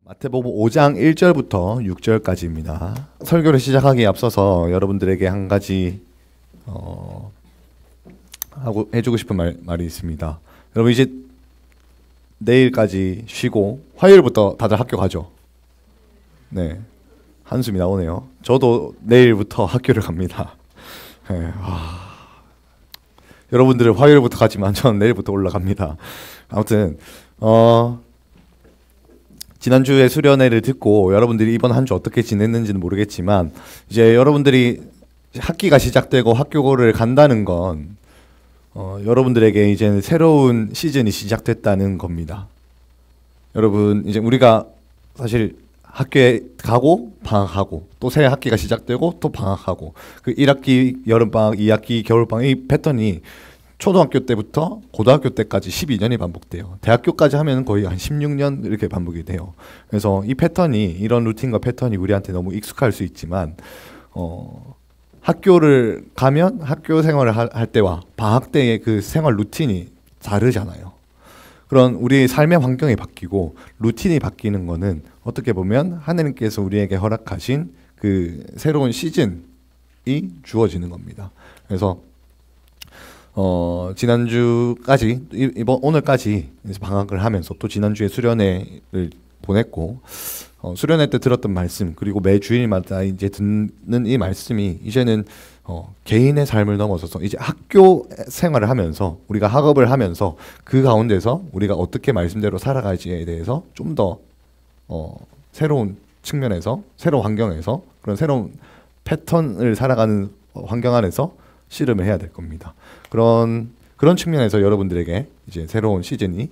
마태복음 5장 1절부터 6절까지입니다. 설교를 시작하기에 앞서서 여러분들에게 한 가지 하고 해주고 싶은 말이 있습니다. 여러분 이제 내일까지 쉬고 화요일부터 다들 학교 가죠? 네, 한숨이 나오네요. 저도 내일부터 학교를 갑니다. 네, 여러분들은 화요일부터 가지만 저는 내일부터 올라갑니다. 아무튼 지난주에 수련회를 듣고 여러분들이 이번 한 주 어떻게 지냈는지는 모르겠지만 이제 여러분들이 학기가 시작되고 학교를 간다는 건 여러분들에게 이제 새로운 시즌이 시작됐다는 겁니다. 여러분 이제 우리가 사실 학교에 가고 방학하고 또 새 학기가 시작되고 또 방학하고 그 1학기 여름방학, 2학기 겨울방학 이 패턴이 초등학교 때부터 고등학교 때까지 12년이 반복돼요. 대학교까지 하면 거의 한 16년 이렇게 반복이 돼요. 그래서 이 패턴이 이런 루틴과 패턴이 우리한테 너무 익숙할 수 있지만 학교를 가면 학교 생활을 할 때와 방학 때의 그 생활 루틴이 다르잖아요. 그런 우리의 삶의 환경이 바뀌고 루틴이 바뀌는 거는 어떻게 보면 하나님께서 우리에게 허락하신 그 새로운 시즌이 주어지는 겁니다. 그래서 지난주까지 오늘까지 방학을 하면서 또 지난주에 수련회를 보냈고 수련회 때 들었던 말씀 그리고 매 주일마다 이제 듣는 이 말씀이 이제는 개인의 삶을 넘어서서 이제 학교 생활을 하면서 우리가 학업을 하면서 그 가운데서 우리가 어떻게 말씀대로 살아가지에 대해서 좀 더 새로운 측면에서 새로운 환경에서 그런 새로운 패턴을 살아가는 환경 안에서 씨름을 해야 될 겁니다. 그런 측면에서 여러분들에게 이제 새로운 시즌이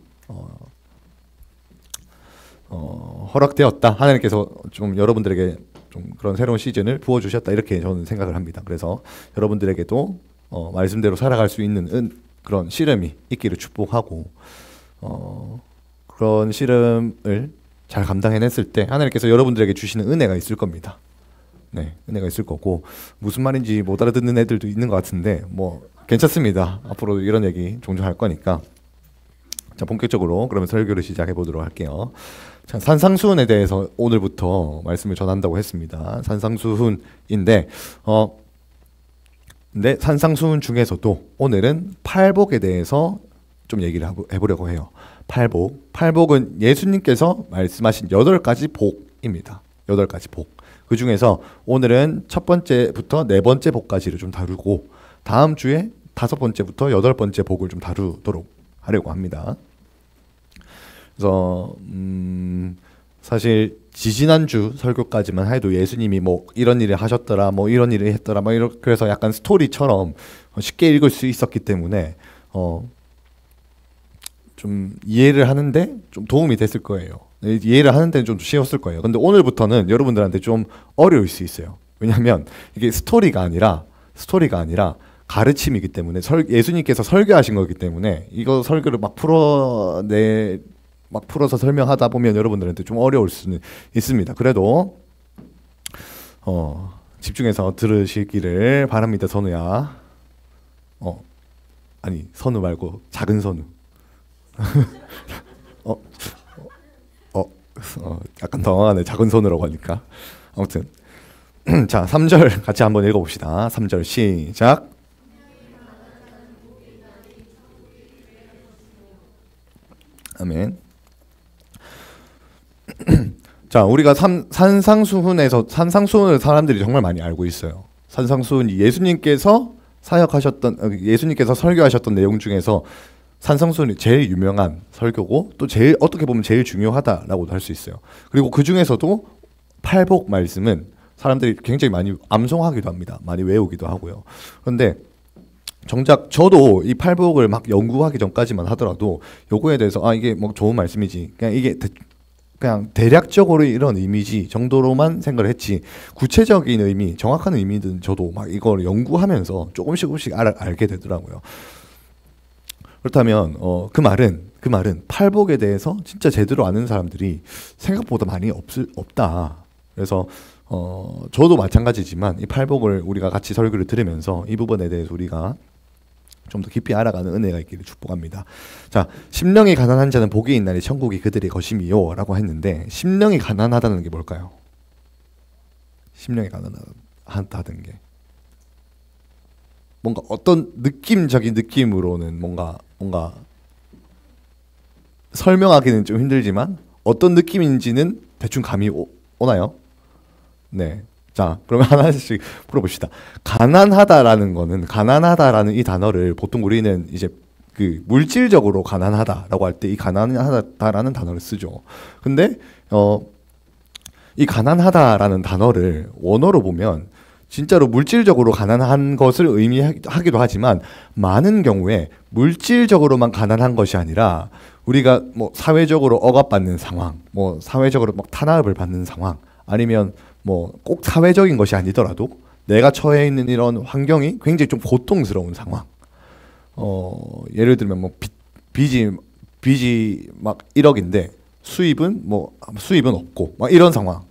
허락되었다. 하나님께서 좀 여러분들에게 좀 그런 새로운 시즌을 부어주셨다. 이렇게 저는 생각을 합니다. 그래서 여러분들에게도 말씀대로 살아갈 수 있는 그런 씨름이 있기를 축복하고 그런 씨름을 잘 감당해냈을 때 하나님께서 여러분들에게 주시는 은혜가 있을 겁니다. 네, 은혜가 있을 거고 무슨 말인지 못 알아듣는 애들도 있는 것 같은데 뭐 괜찮습니다. 앞으로 이런 얘기 종종 할 거니까. 자, 본격적으로 그러면 설교를 시작해 보도록 할게요. 자, 산상수훈에 대해서 오늘부터 말씀을 전한다고 했습니다. 산상수훈인데 근데 산상수훈 중에서도 오늘은 팔복에 대해서 좀 얘기를 해보려고 해요. 팔복은 예수님께서 말씀하신 8가지 복입니다. 8가지 복. 그 중에서 오늘은 첫 번째부터 네 번째 복까지를 좀 다루고 다음 주에 5번째부터 8번째 복을 좀 다루도록 하려고 합니다. 그래서 사실 지지난주 설교까지만 해도 예수님이 뭐 이런 일을 하셨더라, 뭐 이런 일을 했더라, 뭐 그래서 약간 스토리처럼 쉽게 읽을 수 있었기 때문에 좀 이해를 하는데 좀 도움이 됐을 거예요. 이해를 하는 데는 좀 쉬웠을 거예요. 근데 오늘부터는 여러분들한테 좀 어려울 수 있어요. 왜냐하면 이게 스토리가 아니라 가르침이기 때문에 예수님께서 설교하신 거기 때문에 이거 설교를 막 풀어서 설명하다 보면 여러분들한테 좀 어려울 수는 있습니다. 그래도 집중해서 들으시기를 바랍니다. 선우야. 아니 선우 말고 작은 선우. 약간 당황하네. 작은 손으로 하니까. 아무튼 자 3절 같이 한번 읽어봅시다. 3절 시작. 아멘. 자, 우리가 산상수훈을 사람들이 정말 많이 알고 있어요. 산상수훈이 예수님께서 설교하셨던 내용 중에서 산상수훈이 제일 유명한 설교고 또 제일 어떻게 보면 제일 중요하다라고도 할 수 있어요. 그리고 그 중에서도 팔복 말씀은 사람들이 굉장히 많이 암송하기도 합니다. 많이 외우기도 하고요. 그런데 정작 저도 이 팔복을 막 연구하기 전까지만 하더라도 요거에 대해서 이게 뭐 좋은 말씀이지 그냥 대략적으로 이런 의미지 정도로만 생각을 했지 구체적인 의미, 정확한 의미든 저도 막 이걸 연구하면서 조금씩 알게 되더라고요. 그렇다면 그 말은 팔복에 대해서 진짜 제대로 아는 사람들이 생각보다 많이 없다. 그래서 저도 마찬가지지만 이 팔복을 우리가 같이 설교를 들으면서 이 부분에 대해서 우리가 좀 더 깊이 알아가는 은혜가 있기를 축복합니다. 자, 심령이 가난한 자는 복이 있나니 천국이 그들의 것임이요 라고 했는데, 심령이 가난하다는 게 뭘까요? 심령이 가난하다는 게 뭔가 어떤 느낌적인 느낌으로는 뭔가 설명하기는 좀 힘들지만 어떤 느낌인지는 대충 감이 오나요? 네. 자, 그러면 하나씩 풀어봅시다. 가난하다라는 이 단어를 보통 우리는 이제 그 물질적으로 가난하다라고 할 때 이 가난하다라는 단어를 쓰죠. 근데 이 가난하다라는 단어를 원어로 보면 진짜로 물질적으로 가난한 것을 의미하기도 하지만, 많은 경우에 물질적으로만 가난한 것이 아니라 우리가 뭐 사회적으로 억압받는 상황, 뭐 사회적으로 막 탄압을 받는 상황, 아니면 뭐 꼭 사회적인 것이 아니더라도 내가 처해 있는 이런 환경이 굉장히 좀 고통스러운 상황. 예를 들면 뭐 빚이 막 1억인데 수입은 없고 막 이런 상황.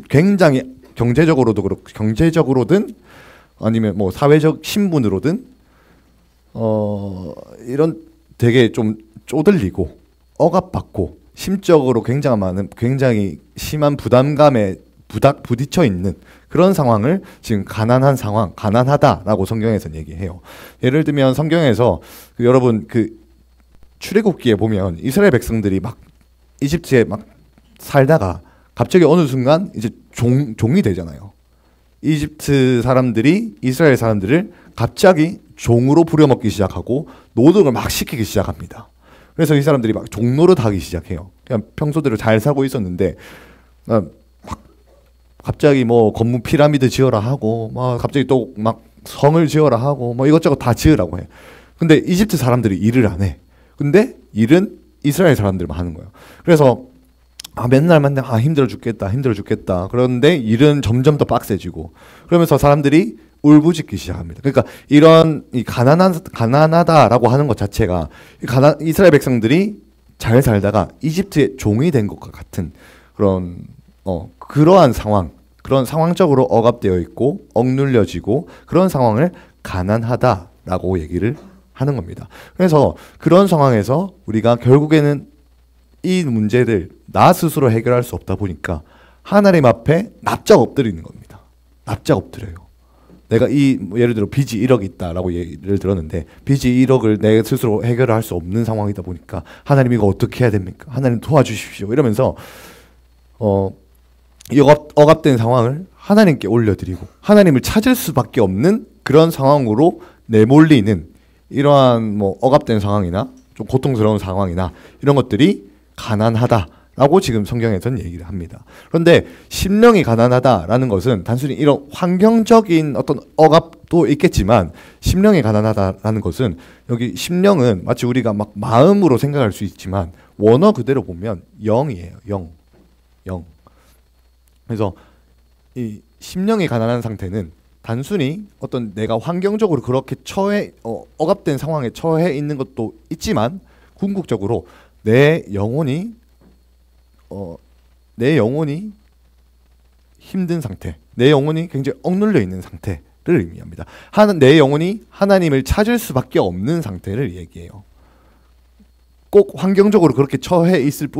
굉장히 경제적으로든 아니면 뭐 사회적 신분으로든 이런 되게 좀 쪼들리고 억압받고 심적으로 굉장히 심한 부담감에 부딪혀 있는 그런 상황을 지금 가난하다라고 성경에서는 얘기해요. 예를 들면 성경에서 여러분 출애굽기에 보면 이스라엘 백성들이 막 이집트에 막 살다가 갑자기 어느 순간 이제 종이 되잖아요. 이집트 사람들이 이스라엘 사람들을 갑자기 종으로 부려먹기 시작하고 노동을 막 시키기 시작합니다. 그래서 이 사람들이 막 종노릇하기 시작해요. 그냥 평소대로 잘 살고 있었는데 막 갑자기 뭐 건물 피라미드 지어라 하고 막 갑자기 또 막 성을 지어라 하고 뭐 이것저것 다 지으라고 해. 근데 이집트 사람들이 일을 안 해. 근데 일은 이스라엘 사람들만 하는 거예요. 그래서 맨날 힘들어 죽겠다. 그런데 일은 점점 더 빡세지고, 그러면서 사람들이 울부짖기 시작합니다. 그러니까 이런 가난하다라고 하는 것 자체가 이스라엘 백성들이 잘 살다가 이집트의 종이 된 것과 같은 그러한 상황, 그런 상황적으로 억압되어 있고 억눌려지고 그런 상황을 가난하다라고 얘기를 하는 겁니다. 그래서 그런 상황에서 우리가 결국에는 이 문제를 나 스스로 해결할 수 없다 보니까 하나님 앞에 납작 엎드리는 겁니다. 납작 엎드려요. 내가 예를 들어 빚이 1억 있다라고 예를 들었는데, 빚이 1억을 내 스스로 해결할 수 없는 상황이다 보니까 하나님 이거 어떻게 해야 됩니까? 하나님 도와주십시오. 이러면서 이 억압된 상황을 하나님께 올려드리고 하나님을 찾을 수밖에 없는 그런 상황으로 내몰리는 이러한 뭐 억압된 상황이나 좀 고통스러운 상황이나 이런 것들이 가난하다라고 지금 성경에서는 얘기를 합니다. 그런데 심령이 가난하다라는 것은 단순히 이런 환경적인 어떤 억압도 있겠지만, 심령이 가난하다라는 것은 여기 심령은 마치 우리가 막 마음으로 생각할 수 있지만 원어 그대로 보면 영이에요. 영. 그래서 이 심령이 가난한 상태는 단순히 어떤 내가 환경적으로 그렇게 억압된 상황에 처해 있는 것도 있지만, 궁극적으로 내 영혼이 힘든 상태, 내 영혼이 굉장히 억눌려 있는 상태를 의미합니다. 내 영혼이 하나님을 찾을 수밖에 없는 상태를 얘기해요. 꼭 환경적으로 그렇게 처해 있을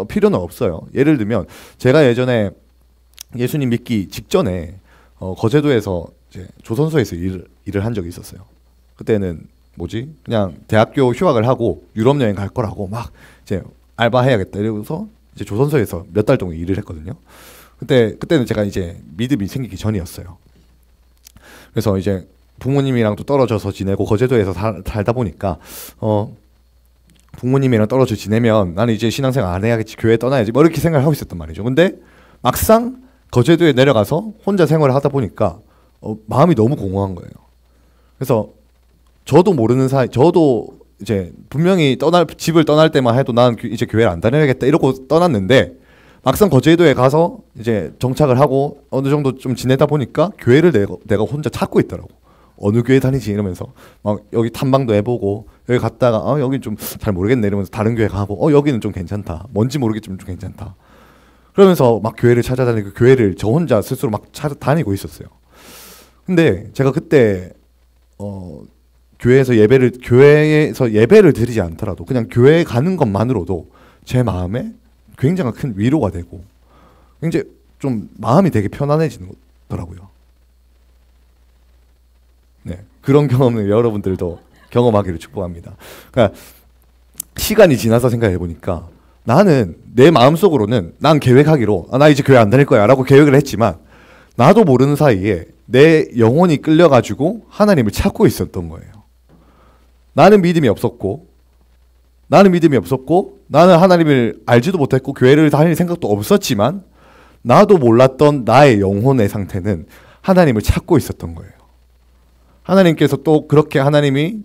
필요는 없어요. 예를 들면 제가 예전에 예수님 믿기 직전에 거제도에서 이제 조선소에서 일을 한 적이 있었어요. 그때는 그냥 대학교 휴학을 하고 유럽 여행 갈 거라고 막 이제 알바해야겠다 이러고서 이제 조선소에서 몇 달 동안 일을 했거든요. 그때는 제가 이제 믿음이 생기기 전이었어요. 그래서 이제 부모님이랑 또 떨어져서 지내고 거제도에서 살다 보니까 부모님이랑 떨어져 지내면 나는 이제 신앙생활 안 해야겠지, 교회 떠나야지 뭐 이렇게 생각을 하고 있었단 말이죠. 근데 막상 거제도에 내려가서 혼자 생활을 하다 보니까 마음이 너무 공허한 거예요. 그래서 저도 모르는 사이, 저도 이제 분명히 집을 떠날 때만 해도 난 이제 교회를 안 다녀야겠다 이러고 떠났는데, 막상 거제도에 가서 이제 정착을 하고 어느 정도 좀 지내다 보니까 교회를 내가 혼자 찾고 있더라고. 어느 교회 다니지 이러면서 막 여기 탐방도 해보고, 여기 갔다가 여기 좀 잘 모르겠네 이러면서 다른 교회 가고 여기는 좀 괜찮다, 뭔지 모르겠지만 좀 괜찮다 그러면서 막 교회를 찾아다니고 교회를 저 혼자 스스로 막 찾아다니고 있었어요. 근데 제가 그때 교회에서 예배를 드리지 않더라도 그냥 교회에 가는 것만으로도 제 마음에 굉장히 큰 위로가 되고 굉장히 좀 마음이 되게 편안해지더라고요. 네, 그런 경험을 여러분들도 경험하기를 축복합니다. 그러니까 시간이 지나서 생각해 보니까 나는 내 마음속으로는 난 계획하기로 나 이제 교회 안 다닐 거야 라고 계획을 했지만 나도 모르는 사이에 내 영혼이 끌려가지고 하나님을 찾고 있었던 거예요. 나는 믿음이 없었고 나는 하나님을 알지도 못했고 교회를 다닐 생각도 없었지만 나도 몰랐던 나의 영혼의 상태는 하나님을 찾고 있었던 거예요. 하나님께서 또 그렇게 하나님이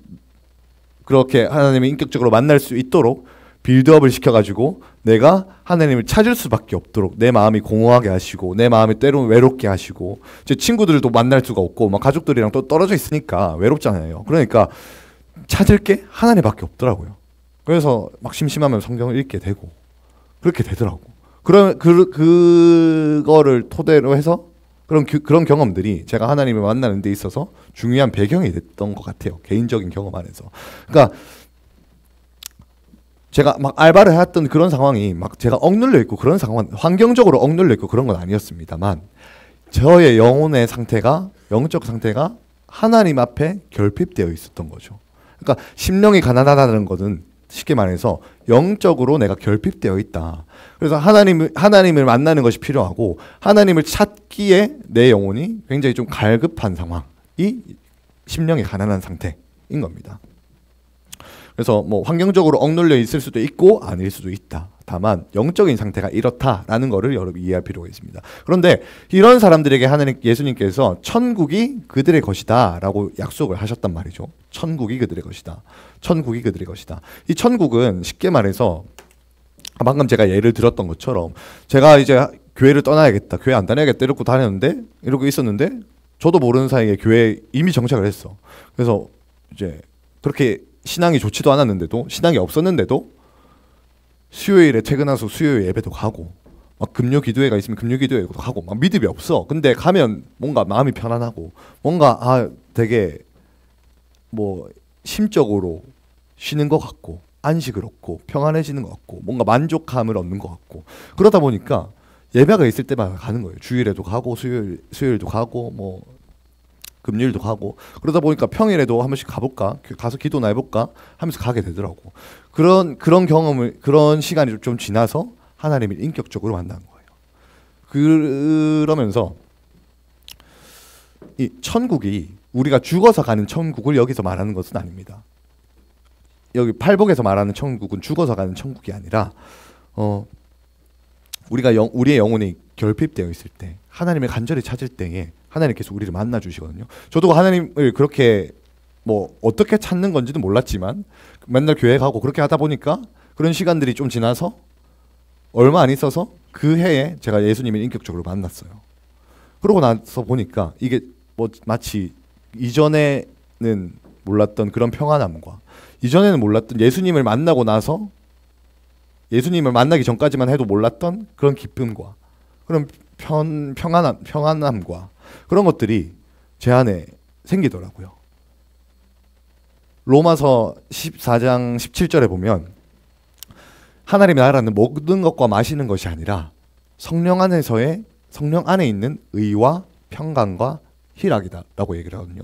인격적으로 만날 수 있도록 빌드업을 시켜가지고 내가 하나님을 찾을 수밖에 없도록 내 마음이 공허하게 하시고 내 마음이 때로는 외롭게 하시고 제 친구들도 만날 수가 없고 막 가족들이랑 또 떨어져 있으니까 외롭잖아요. 그러니까 찾을 게 하나님밖에 없더라고요. 그래서 막 심심하면 성경을 읽게 되고 그렇게 되더라고. 그거를 토대로 해서 그런 경험들이 제가 하나님을 만나는 데 있어서 중요한 배경이 됐던 것 같아요. 개인적인 경험 안에서. 그러니까 제가 막 알바를 해왔던 그런 상황이 막 제가 억눌려 있고 그런 상황, 환경적으로 억눌려 있고 그런 건 아니었습니다만 저의 영혼의 상태가, 영적 상태가 하나님 앞에 결핍되어 있었던 거죠. 그러니까 심령이 가난하다는 것은 쉽게 말해서 영적으로 내가 결핍되어 있다. 그래서 하나님을 만나는 것이 필요하고 하나님을 찾기에 내 영혼이 굉장히 좀 갈급한 상황이 심령이 가난한 상태인 겁니다. 그래서 뭐 환경적으로 억눌려 있을 수도 있고 아닐 수도 있다. 다만 영적인 상태가 이렇다라는 것을 여러분이 이해할 필요가 있습니다. 그런데 이런 사람들에게 예수님께서 천국이 그들의 것이다라고 약속을 하셨단 말이죠. 천국이 그들의 것이다. 천국이 그들의 것이다. 이 천국은 쉽게 말해서 방금 제가 예를 들었던 것처럼 제가 이제 교회를 떠나야겠다, 교회 안 다녀야겠다 이러고 있었는데 저도 모르는 사이에 교회에 이미 정착을 했어. 그래서 이제 그렇게 신앙이 좋지도 않았는데도, 신앙이 없었는데도 수요일에 퇴근해서 수요일 예배도 가고 막 금요 기도회가 있으면 금요 기도회도 가고 막 믿음이 없어. 근데 가면 뭔가 마음이 편안하고 뭔가 되게 뭐 심적으로 쉬는 것 같고 안식을 얻고 평안해지는 것 같고 뭔가 만족감을 얻는 것 같고 그러다 보니까 예배가 있을 때마다 가는 거예요. 주일에도 가고 수요일도 가고 뭐 금요일도 가고 그러다 보니까 평일에도 한 번씩 가볼까 가서 기도나 해볼까 하면서 가게 되더라고. 그런 경험을 그런 시간이 좀 지나서 하나님을 인격적으로 만나는 거예요. 그러면서 이 천국이 우리가 죽어서 가는 천국을 여기서 말하는 것은 아닙니다. 여기 팔복에서 말하는 천국은 죽어서 가는 천국이 아니라 우리의 영혼이 결핍되어 있을 때 하나님을 간절히 찾을 때에 하나님께서 우리를 만나 주시거든요. 저도 하나님을 그렇게 뭐 어떻게 찾는 건지도 몰랐지만 맨날 교회 가고 그렇게 하다 보니까 그런 시간들이 좀 지나서 얼마 안 있어서 그 해에 제가 예수님을 인격적으로 만났어요. 그러고 나서 보니까 이게 뭐 마치 이전에는 몰랐던 그런 평안함과 이전에는 몰랐던 예수님을 만나고 나서 예수님을 만나기 전까지만 해도 몰랐던 그런 기쁨과 그런 평안함과 그런 것들이 제 안에 생기더라고요. 로마서 14장 17절에 보면 하나님의 나라는 먹는 것과 마시는 것이 아니라 성령 안에 있는 의와 평강과 희락이다라고 얘기를 하거든요.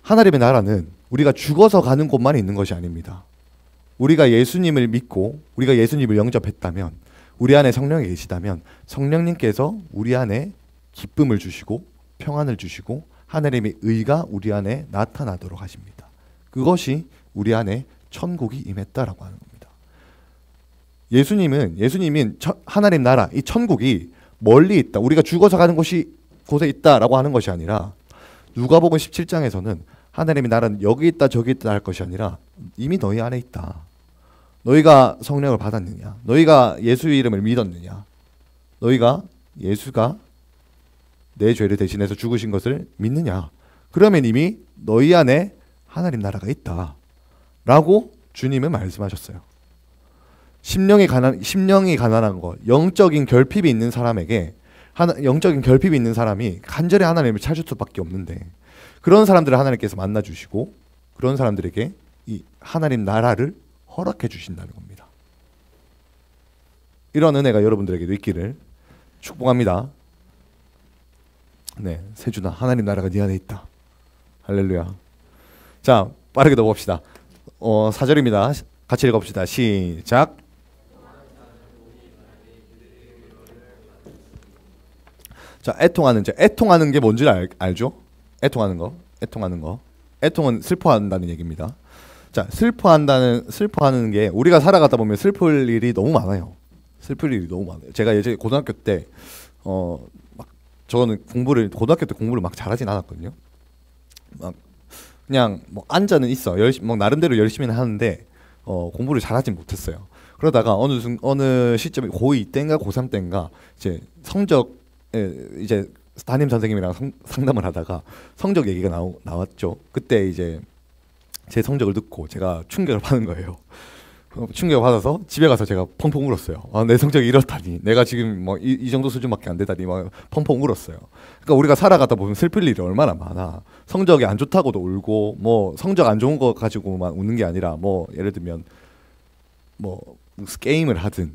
하나님의 나라는 우리가 죽어서 가는 곳만 있는 것이 아닙니다. 우리가 예수님을 믿고 우리가 예수님을 영접했다면 우리 안에 성령이 계시다면 성령님께서 우리 안에 기쁨을 주시고 평안을 주시고 하나님의 의가 우리 안에 나타나도록 하십니다. 그것이 우리 안에 천국이 임했다라고 하는 겁니다. 예수님은 하나님 나라, 이 천국이 멀리 있다. 우리가 죽어서 가는 곳에 있다라고 하는 것이 아니라 누가복음 17장에서는 하나님의 나라는 여기 있다 저기 있다 할 것이 아니라 이미 너희 안에 있다. 너희가 성령을 받았느냐? 너희가 예수의 이름을 믿었느냐? 너희가 예수가 내 죄를 대신해서 죽으신 것을 믿느냐? 그러면 이미 너희 안에 하나님 나라가 있다. 라고 주님은 말씀하셨어요. 심령이 가난한 것, 영적인 결핍이 있는 사람에게 영적인 결핍이 있는 사람이 간절히 하나님을 찾을 수밖에 없는데 그런 사람들을 하나님께서 만나주시고 그런 사람들에게 이 하나님 나라를 허락해 주신다는 겁니다. 이런 은혜가 여러분들에게도 있기를 축복합니다. 네, 세준아, 하나님 나라가 네 안에 있다. 할렐루야. 자, 빠르게 넘어갑시다. 4절입니다. 같이 읽어봅시다. 시작. 자, 애통하는 게 뭔지 알죠? 애통하는 거. 애통은 슬퍼한다는 얘기입니다. 자, 슬퍼하는 게 우리가 살아가다 보면 슬플 일이 너무 많아요. 제가 예전에 고등학교 때 막 저는 고등학교 때 공부를 막 잘하진 않았거든요. 막 그냥 뭐 앉아는 있어. 뭐 나름대로 열심히는 하는데 공부를 잘하진 못했어요. 그러다가 어느 시점에 고2 때인가 고3 때인가 이제 성적에 이제 담임 선생님이랑 상담을 하다가 성적 얘기가 나왔죠. 그때 이제 제 성적을 듣고 제가 충격을 받은 거예요. 충격을 받아서 집에 가서 제가 펑펑 울었어요. 아, 내 성적이 이렇다니, 내가 지금 뭐 이 정도 수준밖에 안 되다니 막 펑펑 울었어요. 그러니까 우리가 살아가다 보면 슬플 일이 얼마나 많아. 성적이 안 좋다고도 울고, 뭐 성적 안 좋은 거 가지고만 우는 게 아니라, 뭐 예를 들면 뭐 게임을 하든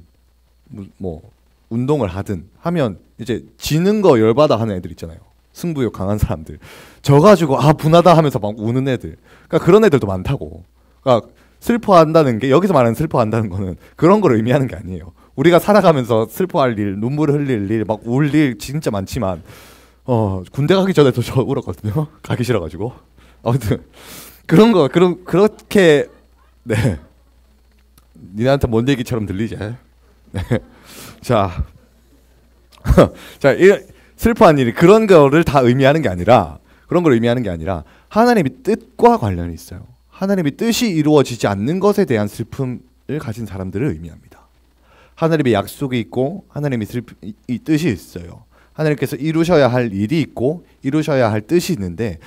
뭐 운동을 하든 하면 이제 지는 거 열받아 하는 애들 있잖아요. 승부욕 강한 사람들. 져 가지고 아 분하다 하면서 막 우는 애들. 그러니까 그런 애들도 많다고. 그러니까 슬퍼한다는 게, 여기서 말하는 슬퍼한다는 거는 그런 걸 의미하는 게 아니에요. 우리가 살아가면서 슬퍼할 일, 눈물을 흘릴 일, 막 울 일 진짜 많지만 군대 가기 전에도 저 울었거든요. 가기 싫어가지고. 아무튼 그렇게 네. 니네한테 뭔 얘기처럼 들리지? 네. 자, 슬퍼한 일이 그런 거를 다 의미하는 게 아니라, 하나님의 뜻과 관련이 있어요. 하나님의 뜻이 이루어지지 않는 것에 대한 슬픔을 가진 사람들을 의미합니다. 하나님의 약속이 있고 하나님의 이 뜻이 있어요. 하나님께서 이루셔야 할 일이 있고 이루셔야 할 뜻이 있는데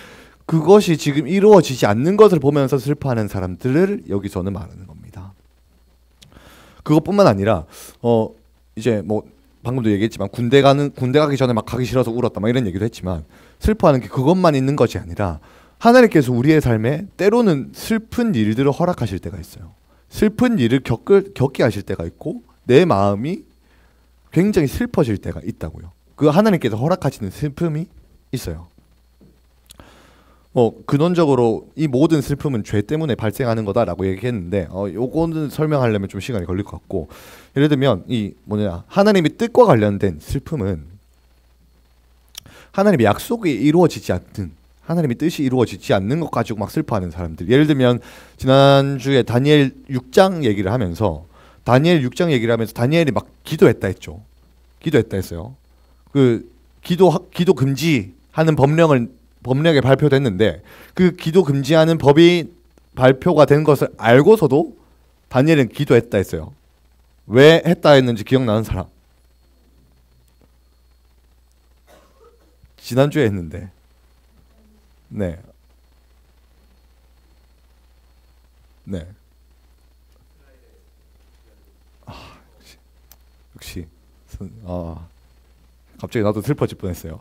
그것이 지금 이루어지지 않는 것을 보면서 슬퍼하는 사람들을 여기서는 말하는 겁니다. 그것뿐만 아니라 이제 뭐 방금도 얘기했지만 군대 가기 전에 막 가기 싫어서 울었다 막 이런 얘기도 했지만, 슬퍼하는 게 그것만 있는 것이 아니라 하나님께서 우리의 삶에 때로는 슬픈 일들을 허락하실 때가 있어요. 슬픈 일을 겪게 하실 때가 있고 내 마음이 굉장히 슬퍼질 때가 있다고요. 그 하나님께서 허락하시는 슬픔이 있어요. 근원적으로 이 모든 슬픔은 죄 때문에 발생하는 거다라고 얘기했는데 요거는 설명하려면 좀 시간이 걸릴 것 같고, 예를 들면 하나님의 뜻과 관련된 슬픔은 하나님의 약속이 이루어지지 않는, 하나님의 뜻이 이루어지지 않는 것 가지고 막 슬퍼하는 사람들. 예를 들면 지난주에 다니엘 6장 얘기를 하면서 다니엘이 막 기도했다 했어요. 그 기도 금지하는 법령에 발표됐는데 그 기도 금지하는 법이 발표가 된 것을 알고서도 다니엘은 기도했다 했어요. 왜 했다 했는지 기억나는 사람? 지난주에 했는데. 네. 역시. 갑자기 나도 슬퍼질 뻔했어요.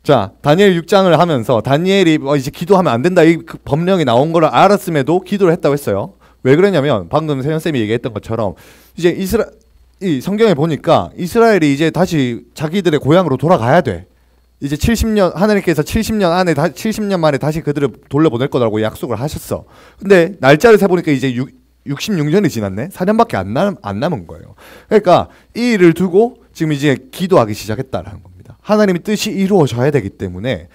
자, 다니엘 6장을 하면서 다니엘이 이제 기도하면 안 된다 이 법령이 나온 걸 알았음에도 기도를 했다고 했어요. 왜 그러냐면 방금 세현쌤이 얘기했던 것처럼 이제 이 성경에 보니까 이스라엘이 이제 다시 자기들의 고향으로 돌아가야 돼. 이제 70년, 하나님께서 70년 만에 다시 그들을 돌려보낼 거라고 약속을 하셨어. 근데 날짜를 세보니까 이제 66년이 지났네. 4년밖에 안 남은 거예요. 그러니까 이 일을 두고 지금 이제 기도하기 시작했다라는 겁니다. 하나님의 뜻이 이루어져야 되기 때문에,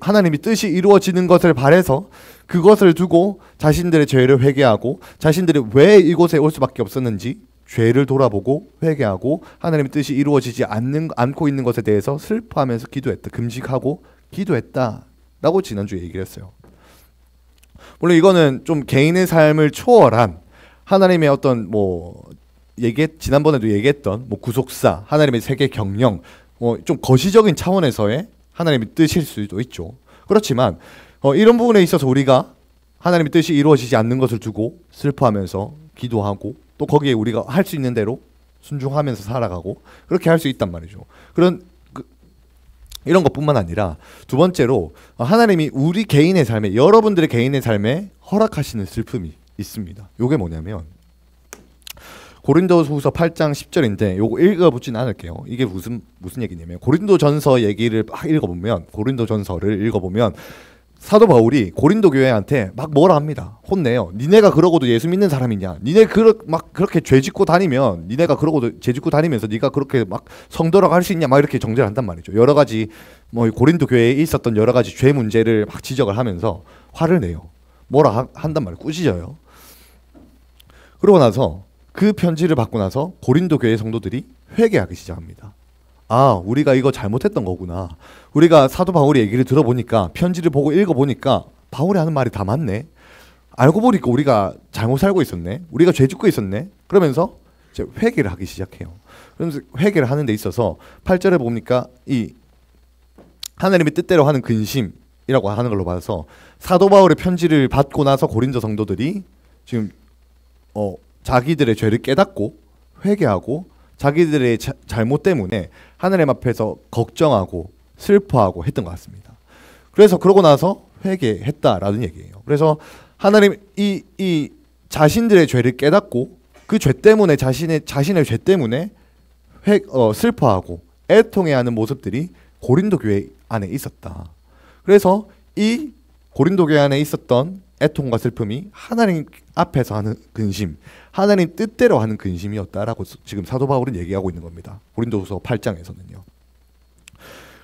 하나님의 뜻이 이루어지는 것을 바라서 그것을 두고 자신들의 죄를 회개하고, 자신들이 왜 이곳에 올 수밖에 없었는지 죄를 돌아보고 회개하고 하나님의 뜻이 이루어지지 않고 있는 것에 대해서 슬퍼하면서 기도했다. 금식하고 기도했다라고 지난주에 얘기를 했어요. 물론 이거는 좀 개인의 삶을 초월한 하나님의 어떤 지난번에도 얘기했던 구속사, 하나님의 세계 경영, 좀 거시적인 차원에서의 하나님의 뜻일 수도 있죠. 그렇지만 이런 부분에 있어서 우리가 하나님의 뜻이 이루어지지 않는 것을 두고 슬퍼하면서 기도하고, 또 거기에 우리가 할 수 있는 대로 순종하면서 살아가고 그렇게 할 수 있단 말이죠. 이런 것뿐만 아니라 두 번째로 하나님이 우리 개인의 삶에 여러분들의 개인의 삶에 허락하시는 슬픔이 있습니다. 요게 뭐냐면 고린도후서 8장 10절인데 요거 읽어보진 않을게요. 이게 무슨 얘기냐면 고린도전서 얘기를 막 읽어보면 고린도전서를 읽어보면 사도 바울이 고린도 교회한테 막 뭐라 합니다. 혼내요. 니네가 그러고도 예수 믿는 사람이냐? 니네 막 그렇게 죄 짓고 다니면 니네가 그러고도 죄 짓고 다니면서 네가 그렇게 막 성도라고 할 수 있냐? 막 이렇게 정죄를 한단 말이죠. 여러 가지 뭐 고린도 교회에 있었던 여러 가지 죄 문제를 막 지적을 하면서 화를 내요. 뭐라 한단 말이에요. 꾸짖어요. 그러고 나서 그 편지를 받고 나서 고린도 교회 성도들이 회개하기 시작합니다. 아, 우리가 이거 잘못했던 거구나. 우리가 사도 바울의 얘기를 들어보니까 편지를 보고 읽어보니까 바울이 하는 말이 다 맞네. 알고 보니까 우리가 잘못 살고 있었네. 우리가 죄 짓고 있었네. 그러면서 이제 회개를 하기 시작해요. 그러면서 회개를 하는 데 있어서 8절에 보니까 이 하나님의 뜻대로 하는 근심이라고 하는 걸로 봐서 사도 바울의 편지를 받고 나서 고린도 성도들이 지금 자기들의 죄를 깨닫고 회개하고 자기들의 잘못 때문에 하나님 앞에서 걱정하고 슬퍼하고 했던 것 같습니다. 그래서 그러고 나서 회개했다라는 얘기예요. 그래서 하나님 이 자신들의 죄를 깨닫고 그 죄 때문에 자신의 죄 때문에 슬퍼하고 애통해하는 모습들이 고린도 교회 안에 있었다. 그래서 이 고린도 교회 안에 있었던 애통과 슬픔이 하나님 앞에서 하는 근심, 하나님 뜻대로 하는 근심이었다라고 지금 사도 바울은 얘기하고 있는 겁니다. 고린도후서 8장에서는요.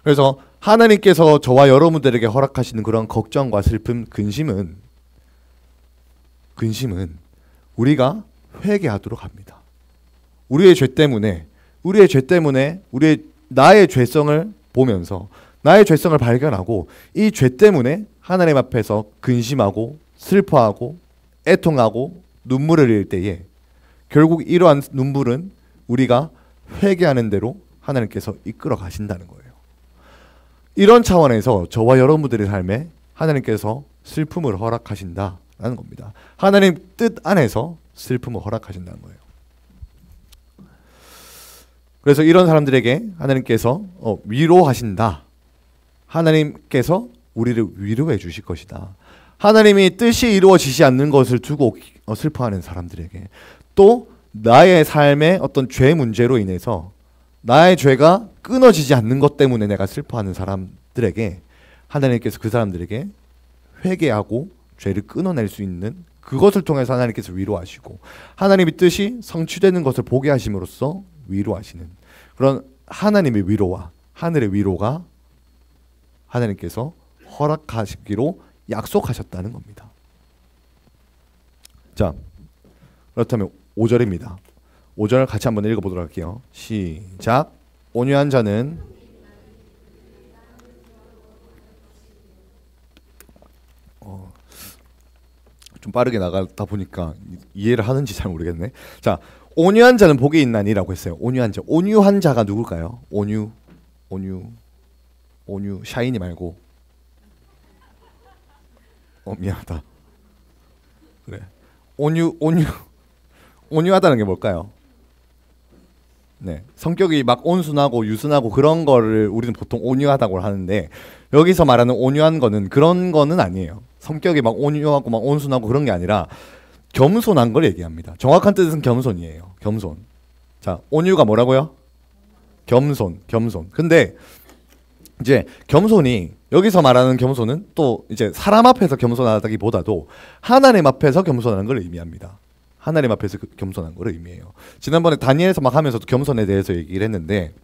그래서 하나님께서 저와 여러분들에게 허락하시는 그런 걱정과 슬픔, 근심은 우리가 회개하도록 합니다. 우리의 죄 때문에 나의 죄성을 보면서 나의 죄성을 발견하고 이 죄 때문에 하나님 앞에서 근심하고 슬퍼하고 애통하고 눈물을 흘릴 때에 결국 이러한 눈물은 우리가 회개하는 대로 하나님께서 이끌어 가신다는 거예요. 이런 차원에서 저와 여러분들의 삶에 하나님께서 슬픔을 허락하신다라는 겁니다. 하나님 뜻 안에서 슬픔을 허락하신다는 거예요. 그래서 이런 사람들에게 하나님께서 위로하신다. 하나님께서 우리를 위로해 주실 것이다. 하나님이 뜻이 이루어지지 않는 것을 두고 슬퍼하는 사람들에게 또 나의 삶의 어떤 죄 문제로 인해서 나의 죄가 끊어지지 않는 것 때문에 내가 슬퍼하는 사람들에게 하나님께서 그 사람들에게 회개하고 죄를 끊어낼 수 있는 그것을 통해서 하나님께서 위로하시고 하나님의 뜻이 성취되는 것을 보게 하심으로써 위로하시는 그런 하나님의 위로와 하늘의 위로가 하나님께서 허락하시기로 약속하셨다는 겁니다. 자, 그렇다면 5절입니다. 5절 같이 한번 읽어보도록 할게요. 시작. 온유한 자는 좀 빠르게 나가다 보니까 이해를 하는지 잘 모르겠네. 자, 온유한 자는 복이 있나니라고 했어요. 온유한 자가 누굴까요? 온유 샤이니 말고 미안하다. 그래. 온유하다는 게 뭘까요? 네, 성격이 막 온순하고 유순하고 그런 거를 우리는 보통 온유하다고 하는데 여기서 말하는 온유한 거는 그런 거는 아니에요. 성격이 막 온유하고 막 온순하고 그런 게 아니라 겸손한 걸 얘기합니다. 정확한 뜻은 겸손이에요. 겸손. 자, 온유가 뭐라고요? 겸손. 근데 이제 겸손이 여기서 말하는 겸손은 또 이제 사람 앞에서 겸손하다기보다도 하나님 앞에서 겸손하는 걸 의미합니다. 하나님 앞에서 겸손한 걸 의미해요. 지난번에 다니엘서 막 하면서도 겸손에 대해서 얘기를 했는데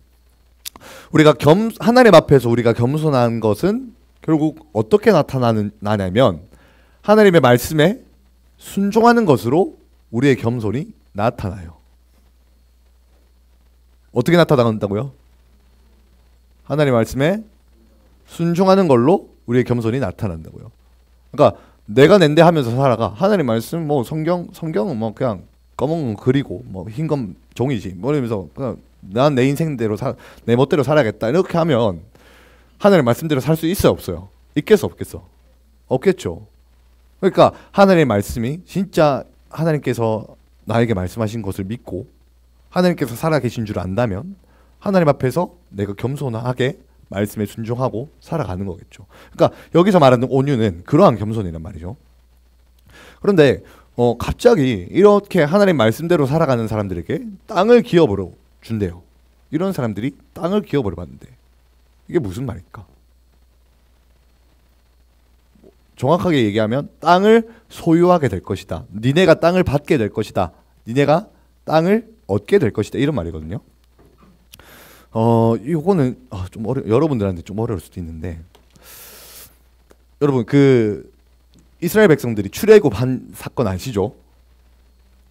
우리가 하나님 앞에서 우리가 겸손한 것은 결국 어떻게 나타나냐면 하나님의 말씀에 순종하는 것으로 우리의 겸손이 나타나요. 어떻게 나타난다고요? 하나님 말씀에 순종하는 걸로 우리의 겸손이 나타난다고요. 그러니까 내가 낸데 하면서 살아가. 하나님 말씀 뭐 성경은 뭐 그냥 검은 그리고 뭐 흰 건 종이지. 뭐 이러면서 그냥 난 내 인생대로 내 멋대로 살아야겠다. 이렇게 하면 하나님 말씀대로 살 수 있어요, 없어요? 있겠어, 없겠어? 없겠죠. 그러니까 하나님의 말씀이 진짜 하나님께서 나에게 말씀하신 것을 믿고 하나님께서 살아계신 줄 안다면 하나님 앞에서 내가 겸손하게 말씀에 순종하고 살아가는 거겠죠. 그러니까 여기서 말하는 온유는 그러한 겸손이란 말이죠. 그런데 갑자기 이렇게 하나님 말씀대로 살아가는 사람들에게 땅을 기업으로 준대요. 이런 사람들이 땅을 기업으로 받는데 이게 무슨 말일까? 정확하게 얘기하면 땅을 소유하게 될 것이다. 니네가 땅을 받게 될 것이다. 니네가 땅을 얻게 될 것이다. 이런 말이거든요. 이거는 좀 여러분들한테 좀 어려울 수도 있는데, 여러분 그 이스라엘 백성들이 출애굽한 사건 아시죠?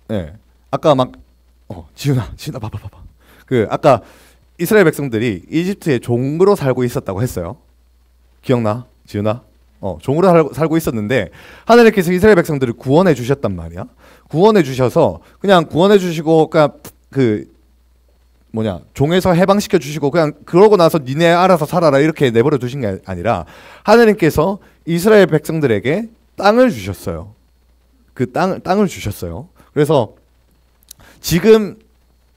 네. 아까 막 지훈아 봐봐. 그 아까 이스라엘 백성들이 이집트의 종으로 살고 있었다고 했어요. 기억나? 지훈아? 종으로 살고 있었는데 하나님께서 이스라엘 백성들을 구원해 주셨단 말이야. 구원해 주셔서 그냥 구원해 주시고 그냥 종에서 해방시켜 주시고 그냥 그러고 나서 니네 알아서 살아라 이렇게 내버려 두신 게 아니라 하나님께서 이스라엘 백성들에게 땅을 주셨어요. 그 땅을 주셨어요. 그래서 지금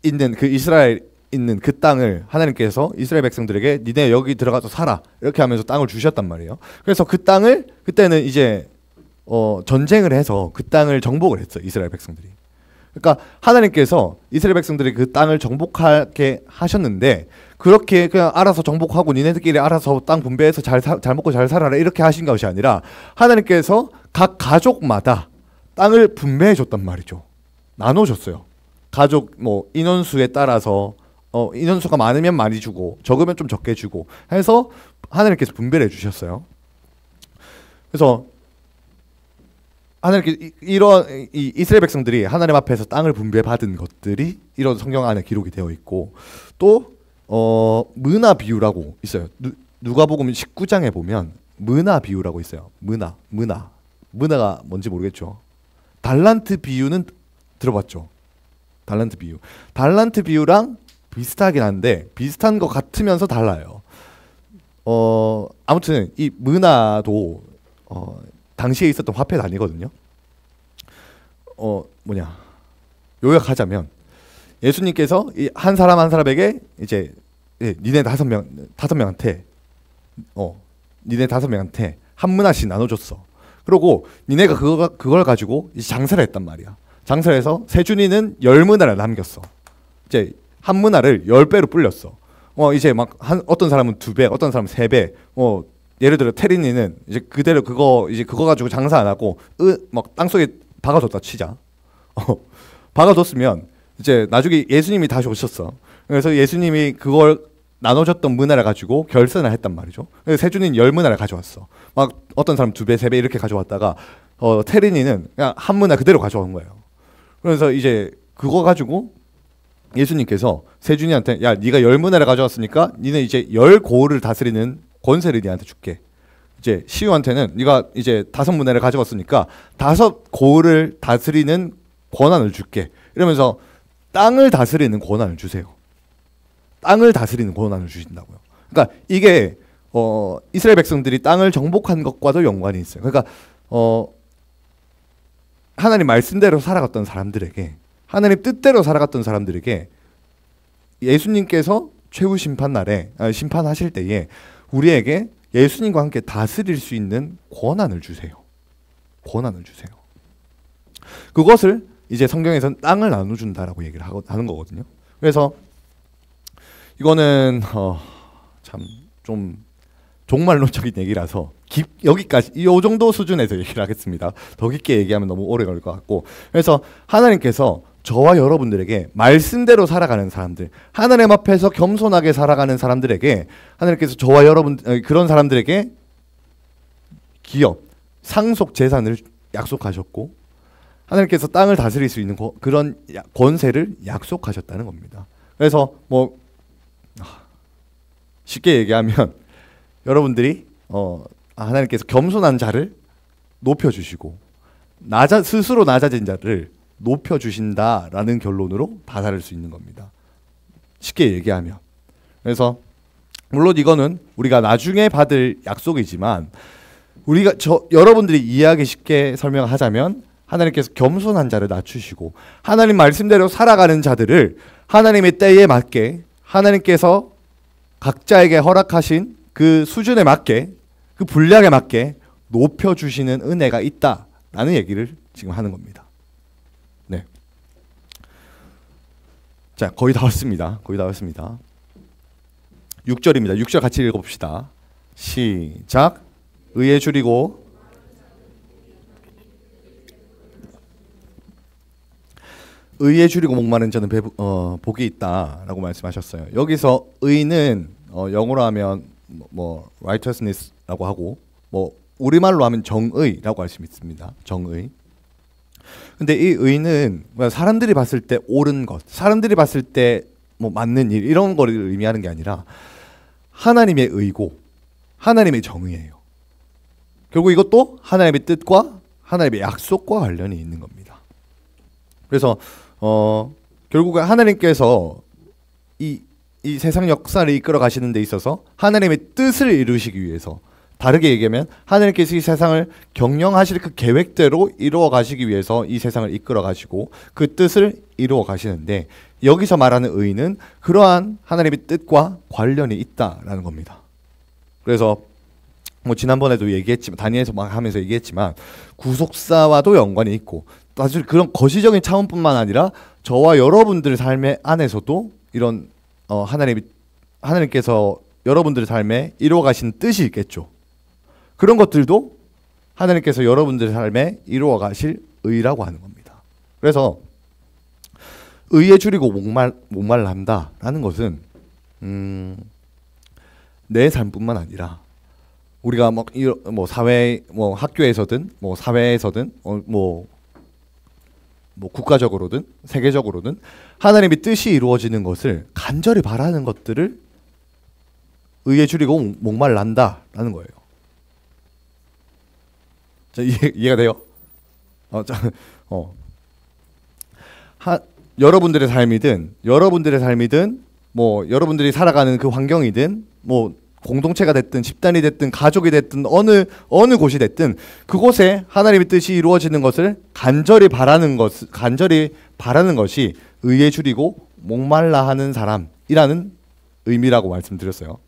있는 그 이스라엘 있는 그 땅을 하나님께서 이스라엘 백성들에게 니네 여기 들어가서 살아 이렇게 하면서 땅을 주셨단 말이에요. 그래서 그 땅을 그때는 이제 전쟁을 해서 그 땅을 정복을 했어요. 이스라엘 백성들이. 그러니까 하나님께서 이스라엘 백성들이 그 땅을 정복하게 하셨는데 그렇게 그냥 알아서 정복하고 니네들끼리 알아서 땅 분배해서 잘 먹고 잘 살아라 이렇게 하신 것이 아니라 하나님께서 각 가족마다 땅을 분배해 줬단 말이죠. 나눠줬어요. 가족 인원수에 따라서 인원수가 많으면 많이 주고 적으면 좀 적게 주고 해서 하나님께서 분배를 해주셨어요. 그래서 하나님께 이런 이스라엘 백성들이 하나님 앞에서 땅을 분배받은 것들이 이런 성경 안에 기록이 되어 있고, 또 문화 비유라고 있어요. 누가복음 19장에 보면 문화 비유라고 있어요. 문화가 뭔지 모르겠죠. 달란트 비유는 들어봤죠. 달란트 비유랑 비슷하긴 한데 비슷한 것 같으면서 달라요. 아무튼 이 문화도 당시에 있었던 화폐 단위거든요. 요약하자면 예수님께서 한 사람 한 사람에게 이제 니네 다섯 명한테 한 문화씩 나눠줬어. 그리고 니네가 그걸 가지고 이제 장사를 했단 말이야. 장사를 해서 세준이는 10문화를 남겼어. 이제 한 문화를 10배로 불렸어. 이제 막 어떤 사람은 2배, 어떤 사람은 3배. 예를 들어 테린이는 이제 그대로 그거 가지고 장사 안 하고 막 땅속에 박아뒀다 치자. 박아뒀으면 이제 나중에 예수님이 다시 오셨어. 그래서 예수님이 그걸 나눠줬던 문화를 가지고 결산을 했단 말이죠. 그래서 세준이는 10문화를 가져왔어. 막 어떤 사람 2배, 3배 이렇게 가져왔다가 테린이는 그냥 한 문화 그대로 가져온 거예요. 그래서 이제 그거 가지고 예수님께서 세준이한테 야 네가 10문화를 가져왔으니까 니네 이제 10고을을 다스리는 권세를 니한테 줄게. 이제 시우한테는 네가 이제 5문화를 가져왔으니까 5고을을 다스리는 권한을 줄게. 이러면서 땅을 다스리는 권한을 주세요. 땅을 다스리는 권한을 주신다고요. 그러니까 이게 이스라엘 백성들이 땅을 정복한 것과도 연관이 있어요. 그러니까 하나님 말씀대로 살아갔던 사람들에게, 하나님 뜻대로 살아갔던 사람들에게 예수님께서 최후 심판 날에 심판하실 때에 우리에게 예수님과 함께 다스릴 수 있는 권한을 주세요. 그것을 이제 성경에서는 땅을 나눠준다라고 얘기를 하는 거거든요. 그래서 이거는 참 좀 종말론적인 얘기라서 여기까지 이 정도 수준에서 얘기를 하겠습니다. 더 깊게 얘기하면 너무 오래 걸릴 것 같고, 그래서 하나님께서 저와 여러분들에게 말씀대로 살아가는 사람들, 하나님 앞에서 겸손하게 살아가는 사람들에게 하나님께서 저와 여러분 그런 사람들에게 기업, 상속 재산을 약속하셨고 하나님께서 땅을 다스릴 수 있는 그런 권세를 약속하셨다는 겁니다. 그래서 쉽게 얘기하면 여러분들이 하나님께서 겸손한 자를 높여주시고 스스로 낮아진 자를 높여주신다라는 결론으로 다다를 수 있는 겁니다. 쉽게 얘기하면. 그래서 물론 이거는 우리가 나중에 받을 약속이지만 여러분들이 이해하기 쉽게 설명하자면 하나님께서 겸손한 자를 낮추시고 하나님 말씀대로 살아가는 자들을 하나님의 때에 맞게 하나님께서 각자에게 허락하신 그 수준에 맞게, 그 분량에 맞게 높여주시는 은혜가 있다라는 얘기를 지금 하는 겁니다. 네. 자, 거의 다 왔습니다. 거의 다 왔습니다. 6절입니다. 6절 같이 읽어봅시다. 시작. 의에 줄이고 의에 줄이고 목마른 자는 복이 있다라고 말씀하셨어요. 여기서 의는 영어로 하면 righteousness라고 하고 우리말로 하면 정의라고 할 수 있습니다. 정의. 근데 이 의는 사람들이 봤을 때 옳은 것, 사람들이 봤을 때 맞는 일 이런 거를 의미하는 게 아니라 하나님의 의고 하나님의 정의예요. 결국 이것도 하나님의 뜻과 하나님의 약속과 관련이 있는 겁니다. 그래서 결국에 하나님께서 이 세상 역사를 이끌어 가시는 데 있어서 하나님의 뜻을 이루시기 위해서, 다르게 얘기하면 하나님께서 이 세상을 경영하실 그 계획대로 이루어 가시기 위해서 이 세상을 이끌어 가시고 그 뜻을 이루어 가시는데, 여기서 말하는 의는 그러한 하나님의 뜻과 관련이 있다라는 겁니다. 그래서 지난번에도 얘기했지만, 다니엘서 막 하면서 얘기했지만 구속사와도 연관이 있고, 사실 그런 거시적인 차원뿐만 아니라 저와 여러분들 삶의 안에서도 이런 하나님께서 여러분들 삶에 이루어 가신 뜻이 있겠죠. 그런 것들도 하나님께서 여러분들 삶에 이루어 가실 의라고 하는 겁니다. 그래서 의에 줄이고 목말란다라는 것은 내 삶뿐만 아니라 우리가 사회 학교에서든 사회에서든 국가적으로든 세계적으로든 하나님의 뜻이 이루어지는 것을 간절히 바라는 것들을 의에 줄이고 목말란다라는 거예요. 자, 이해가 돼요? 여러분들의 삶이든 여러분들이 살아가는 그 환경이든 공동체가 됐든 집단이 됐든 가족이 됐든 어느 곳이 됐든 그곳에 하나님의 뜻이 이루어지는 것을 간절히 바라는 것이 의에 줄이고 목말라 하는 사람이라는 의미라고 말씀드렸어요.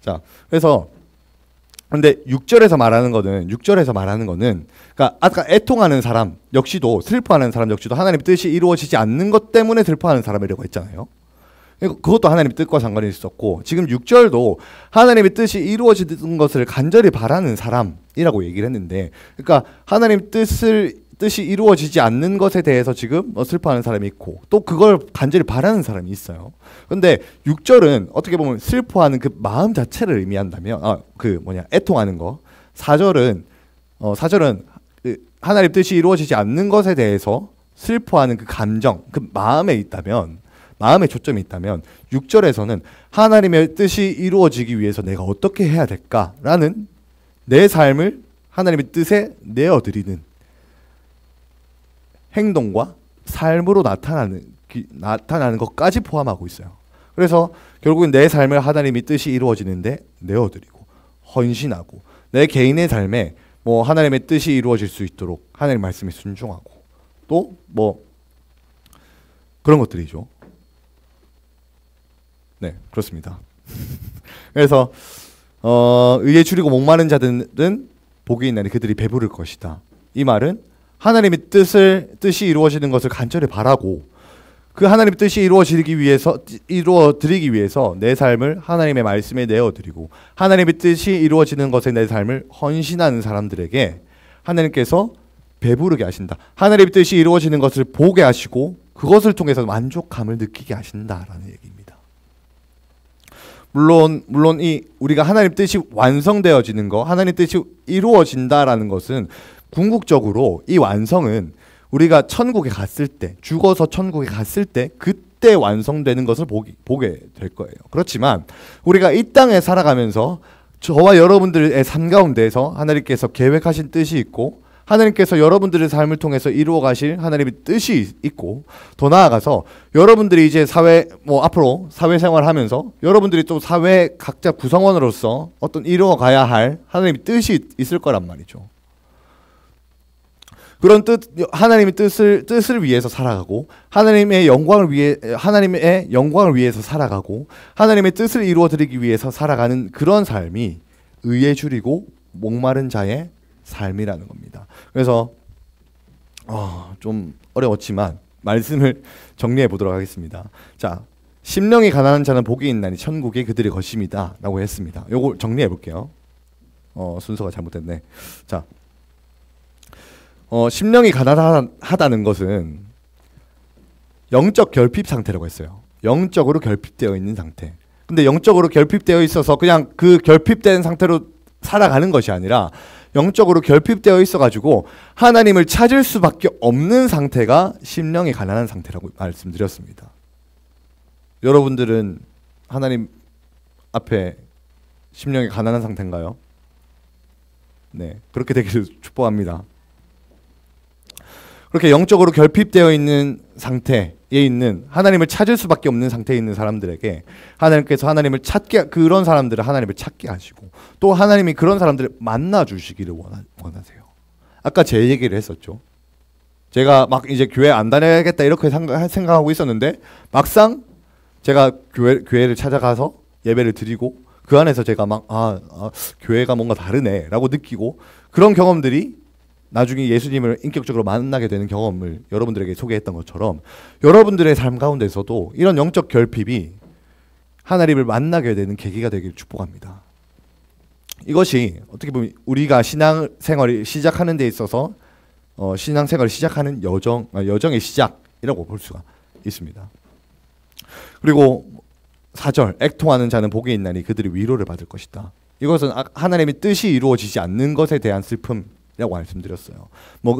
자, 그래서 근데 6절에서 말하는 거는 그러니까 아까 애통하는 사람 역시도, 슬퍼하는 사람 역시도 하나님의 뜻이 이루어지지 않는 것 때문에 슬퍼하는 사람이라고 했잖아요. 그것도 하나님의 뜻과 상관이 있었고, 지금 6절도 하나님의 뜻이 이루어지는 것을 간절히 바라는 사람이라고 얘기를 했는데, 그러니까 하나님 뜻이 이루어지지 않는 것에 대해서 지금 슬퍼하는 사람이 있고, 또 그걸 간절히 바라는 사람이 있어요. 근데 6절은 어떻게 보면 슬퍼하는 그 마음 자체를 의미한다면, 애통하는 거. 4절은 하나님 뜻이 이루어지지 않는 것에 대해서 슬퍼하는 그 감정, 그 마음에 있다면, 마음에 초점이 있다면 6절에서는 하나님의 뜻이 이루어지기 위해서 내가 어떻게 해야 될까라는 내 삶을 하나님의 뜻에 내어드리는 행동과 삶으로 나타나는 것까지 포함하고 있어요. 그래서 결국은 내 삶을 하나님의 뜻이 이루어지는데 내어드리고 헌신하고, 내 개인의 삶에 하나님의 뜻이 이루어질 수 있도록 하나님 말씀에 순종하고, 또 그런 것들이죠. 네, 그렇습니다. 그래서 의에 줄이고 목마른 자들은 복이 있나니 그들이 배부를 것이다. 이 말은 하나님의 뜻이 이루어지는 것을 간절히 바라고, 그 하나님의 뜻이 이루어드리기 위해서 내 삶을 하나님의 말씀에 내어드리고, 하나님의 뜻이 이루어지는 것에 내 삶을 헌신하는 사람들에게 하나님께서 배부르게 하신다. 하나님의 뜻이 이루어지는 것을 보게 하시고 그것을 통해서 만족감을 느끼게 하신다라는 얘기입니다. 물론 우리가 하나님 뜻이 완성되어지는 거, 하나님 뜻이 이루어진다라는 것은 궁극적으로 이 완성은 우리가 천국에 갔을 때, 죽어서 천국에 갔을 때 그때 완성되는 것을 보게 될 거예요. 그렇지만 우리가 이 땅에 살아가면서 저와 여러분들의 삶 가운데에서 하나님께서 계획하신 뜻이 있고, 하나님께서 여러분들의 삶을 통해서 이루어 가실 하나님의 뜻이 있고, 더 나아가서 여러분들이 이제 앞으로 사회생활을 하면서 여러분들이 또 사회 각자 구성원으로서 어떤 이루어 가야 할 하나님의 뜻이 있을 거란 말이죠. 그런 하나님의 뜻을 위해서 살아가고 하나님의 영광을 위해서 살아가고 하나님의 뜻을 이루어 드리기 위해서 살아가는 그런 삶이 의에 줄이고 목마른 자의 삶이라는 겁니다. 그래서 좀 어려웠지만 말씀을 정리해 보도록 하겠습니다. 자, 심령이 가난한 자는 복이 있나니 천국이 그들의 것임이다 라고 했습니다. 요거 정리해 볼게요. 순서가 잘못됐네. 자, 심령이 가난하다는 것은 영적 결핍 상태라고 했어요. 영적으로 결핍되어 있는 상태. 근데 영적으로 결핍되어 있어서 그냥 그 결핍된 상태로 살아가는 것이 아니라 영적으로 결핍되어 있어가지고 하나님을 찾을 수밖에 없는 상태가 심령이 가난한 상태라고 말씀드렸습니다. 여러분들은 하나님 앞에 심령이 가난한 상태인가요? 네, 그렇게 되기를 축복합니다. 그렇게 영적으로 결핍되어 있는 상태에 있는 하나님을 찾을 수밖에 없는 상태에 있는 사람들에게 하나님께서 그런 사람들을 하나님을 찾게 하시고 또 하나님이 그런 사람들을 만나 주시기를 원하세요. 아까 제 얘기를 했었죠. 제가 막 이제 교회 안 다녀야겠다 이렇게 생각하고 있었는데 막상 제가 교회를 찾아가서 예배를 드리고 그 안에서 제가 막 교회가 뭔가 다르네라고 느끼고 그런 경험들이 나중에 예수님을 인격적으로 만나게 되는 경험을 여러분들에게 소개했던 것처럼 여러분들의 삶 가운데서도 이런 영적 결핍이 하나님을 만나게 되는 계기가 되기를 축복합니다. 이것이 어떻게 보면 우리가 신앙생활을 시작하는 데 있어서 신앙생활을 시작하는 여정의 시작이라고 볼 수가 있습니다. 그리고 4절 애통하는 자는 복이 있나니 그들이 위로를 받을 것이다. 이것은 하나님의 뜻이 이루어지지 않는 것에 대한 슬픔이라고 말씀드렸어요.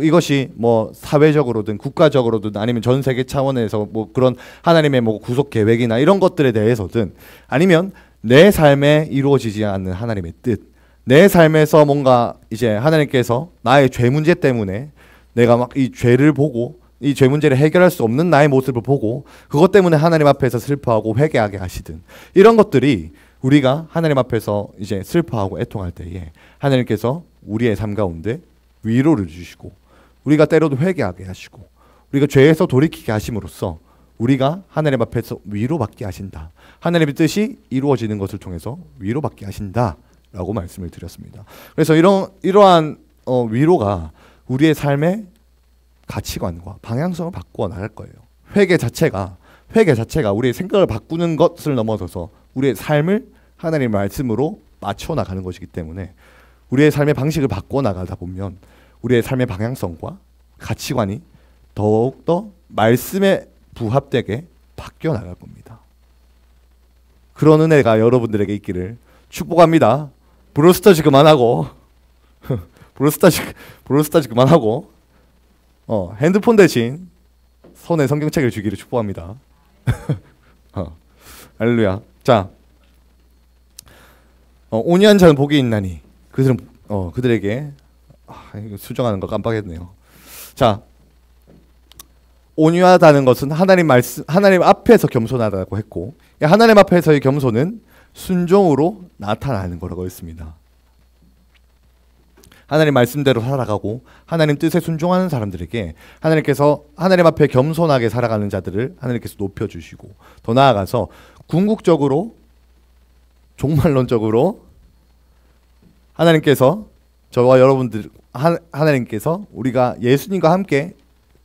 이것이 사회적으로든 국가적으로든 아니면 전 세계 차원에서 그런 하나님의 구속 계획이나 이런 것들에 대해서든 아니면 내 삶에 이루어지지 않는 하나님의 뜻, 내 삶에서 뭔가 이제 하나님께서 나의 죄 문제 때문에 내가 막 이 죄를 보고 이 죄 문제를 해결할 수 없는 나의 모습을 보고 그것 때문에 하나님 앞에서 슬퍼하고 회개하게 하시든 이런 것들이 우리가 하나님 앞에서 이제 슬퍼하고 애통할 때에 하나님께서 우리의 삶 가운데 위로를 주시고 우리가 때로도 회개하게 하시고 우리가 죄에서 돌이키게 하심으로써 우리가 하나님 앞에서 위로받게 하신다. 하나님의 뜻이 이루어지는 것을 통해서 위로받게 하신다라고 말씀을 드렸습니다. 그래서 이러한 위로가 우리의 삶의 가치관과 방향성을 바꾸어 나갈 거예요. 회개 자체가 우리의 생각을 바꾸는 것을 넘어서서 우리의 삶을 하나님의 말씀으로 맞춰 나가는 것이기 때문에 우리의 삶의 방식을 바꾸어 나가다 보면 우리의 삶의 방향성과 가치관이 더욱더 말씀에 부합되게 바뀌어 나갈 겁니다. 그런 은혜가 여러분들에게 있기를 축복합니다. 브로스타즈 그만하고 브로스타즈 그만하고 핸드폰 대신 손에 성경책을 주기를 축복합니다. 할렐루야. 자, 온유한 자는 복이 있나니 그들에게 이거 수정하는 거 깜빡했네요. 자, 온유하다는 것은 하나님 앞에서 겸손하다고 했고 하나님 앞에서의 겸손은 순종으로 나타나는 거라고 했습니다. 하나님 말씀대로 살아가고 하나님 뜻에 순종하는 사람들에게 하나님께서 하나님 앞에 겸손하게 살아가는 자들을 하나님께서 높여주시고 더 나아가서 궁극적으로 종말론적으로 하나님께서 저와 여러분들 하나님께서 우리가 예수님과 함께